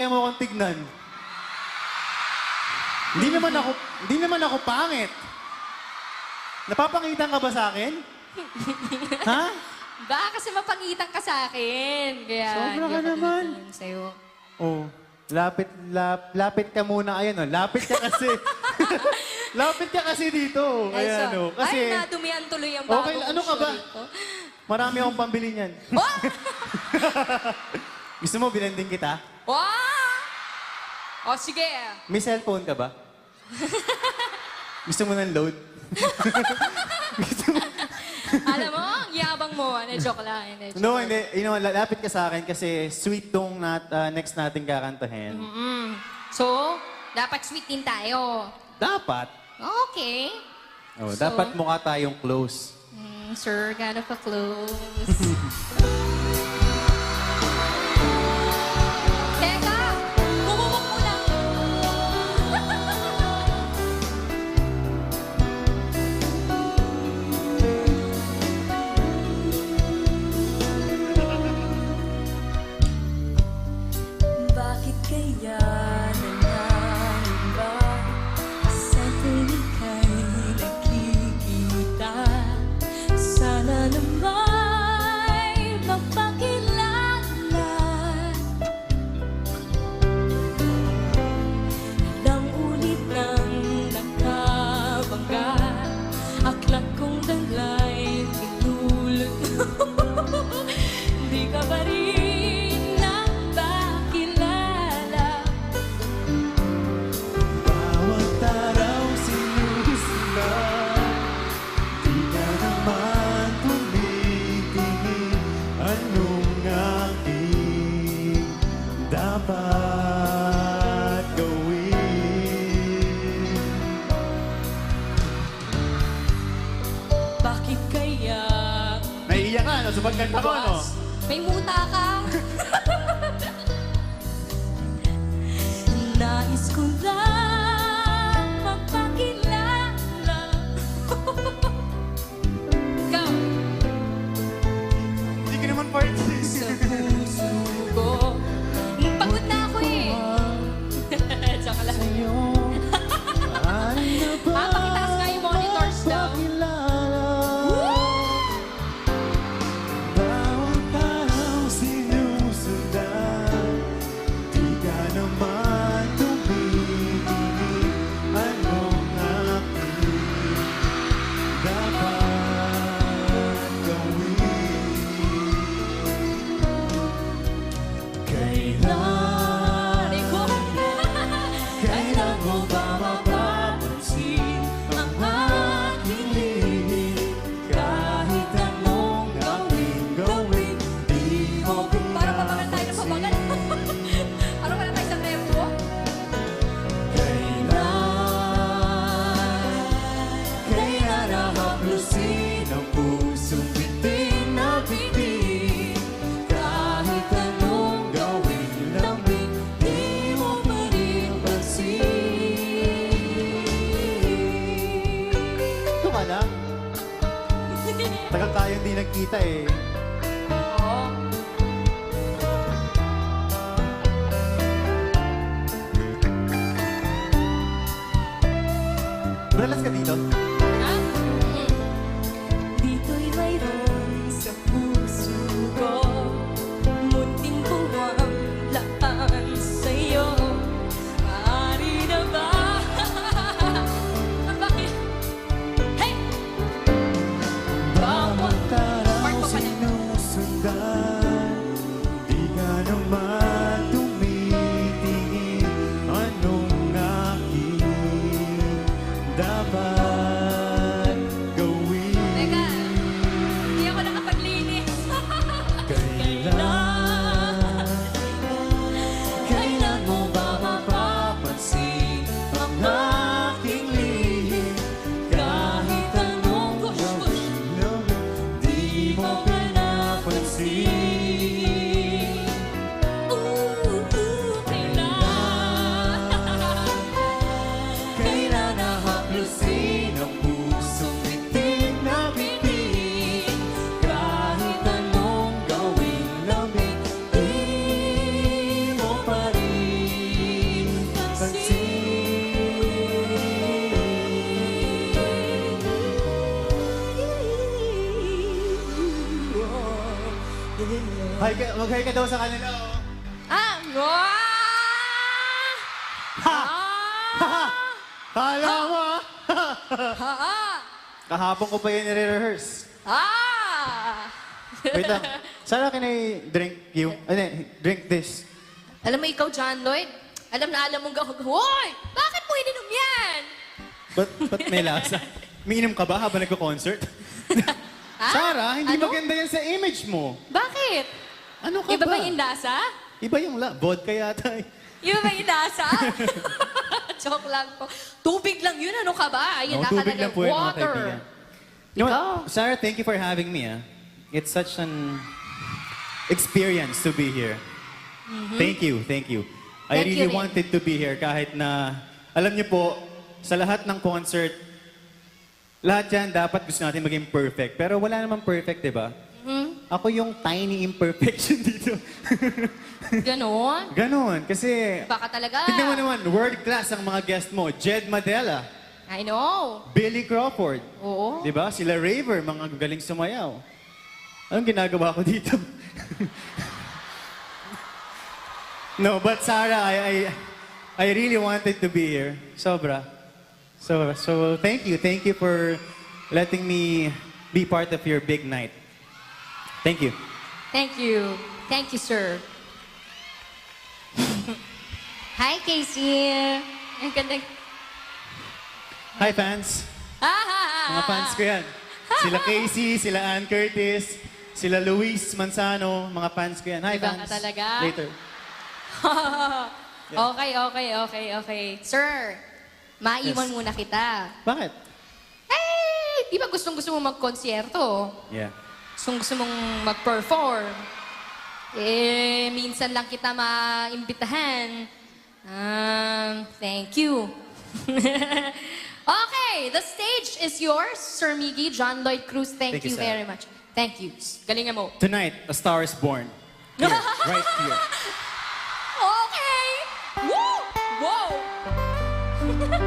Kaya mo akong tignan. Hindi naman ako pangit. Napapangitan ka ba sa akin? Ha? Baka kasi mapangitan ka sa akin. Kaya Sobra hindi ka ako naman. tumitingin sa'yo. Oh, lapit ka muna. Ayan, oh. Lapit ka kasi. Lapit ka kasi dito. Ayan, oh. Kasi, Ay, nadumihan tuloy ang bagong okay, ano ka ba? issue rito. Marami akong pambili niyan. Oh! Gusto mo, bilending kita? Wow! O, sige. May cellphone ka ba? Gusto mo ng load? Alam mo, ang yabang mo. Joke lang. No, hindi. You know, lapit ka sa akin kasi sweet tong next nating kakantahin. So, dapat sweet din tayo. Dapat. Okay. Oh, So? dapat mukha tayong close. Sir, kind of a close. Teka! Bumubok mo lang! Bakit kaya nangangiba sa tuwing ika'y nakikita? Sana nama'y mapakilala nang ulit ng nakabangga. Aklat kong dala'y pinulot di ka pa rin napakilala. Bawat araw sinusundan, di ka naman tumitingin. Anong aking dapat gawin? Bakit kaya Naiiyak ka, no? Sa pagkanta ko, no? May muta ka! nais ko lang magpakilala? Go! Hindi ka naman party. Sa puso ko Pagod na ako eh! Joke lang. Pakitaas nga yung monitors daw. Bawat araw sinusundan, di ka naman tumitingin. Anong aking dapat gawin? Kailan, kailan mo ba mapapansin ang aking lihim? Kahit anong gawin, di mo Para pabangan tayo ng pabangan. Para wala tayo sa tempo. Kailan nahaplusin ang pusong bitin na bitin? Kahit anong gawin lamig, di mo pa rin pansin. Ito ka lang. Tagal tayong di nagkita eh. Oo. Relax ka dito. Ha? dito'y mayroon sa puso ko, munting buwang sa'yo. Maaari na ba? Bakit? Hey! Bawat araw Part pa pala. sinusundan, di ka naman tumitingin. Anong aking dapat Mag-hi ka daw sa kanila, oh. Ah! Wow! Ha! Kala mo, ah. Ah! Kahapon ko pa yun nire-rehearse. Ah! Wait lang. Sarah, can I drink you? Drink this. Alam mo ikaw, John Lloyd, alam mong Hoy! Bakit mo ininom yan? Ba't may lasa? Umiinom ka ba habang nagko-concert? Sarah, hindi Ano? maganda yan sa image mo. Bakit? Ano ka Iba ba? ba yung lasa? Iba yung vodka yata eh. Iba ba yung lasa? Joke lang po. Tubig lang yun, ano ka ba? Ayun, Tubig lang po yan, mga water. kaibigan. You know Ikaw? what? Sarah, thank you for having me. Ah. It's such an experience to be here. Thank you, thank you. I Thank you really rin. wanted to be here kahit na, alam niyo po, sa lahat ng concert, lahat yan dapat gusto natin maging perfect. Pero wala namang perfect, di ba? Ako yung tiny imperfection dito. Ganon? Ganon, kasi Baka talaga. tignan mo naman, world class ang mga guest mo. Jed Madela, I know. Billy Crawford. Oo. Di ba? Sila Raver, mga galing sumayaw. Anong ginagawa ko dito? No, but Sarah, I really wanted to be here. Sobra. So thank you. Thank you for letting me be part of your big night. Thank you. Thank you. Thank you, sir. Hi, Casey. Ang ganda. Hi, fans. Mga fans ko yan. Sila Casey, sila Ann Curtis, sila Luis Manzano, mga fans ko yan. Hi, Iba ka fans. talaga. Later. Okay. Sir, maiwan Yes. muna kita. Bakit? Eh, di ba gustong-gusto mo mag-konsyerto? Yeah. Gusto mong mag-perform? Eh, minsan lang kita maimbitahan. Thank you. Okay, the stage is yours, Sir Miggy, John Lloyd Cruz. Thank Thank you, you Sarah. very much. Thank you. Galingan mo. Tonight, a star is born. Here, right here. Okay! Woo! Whoa!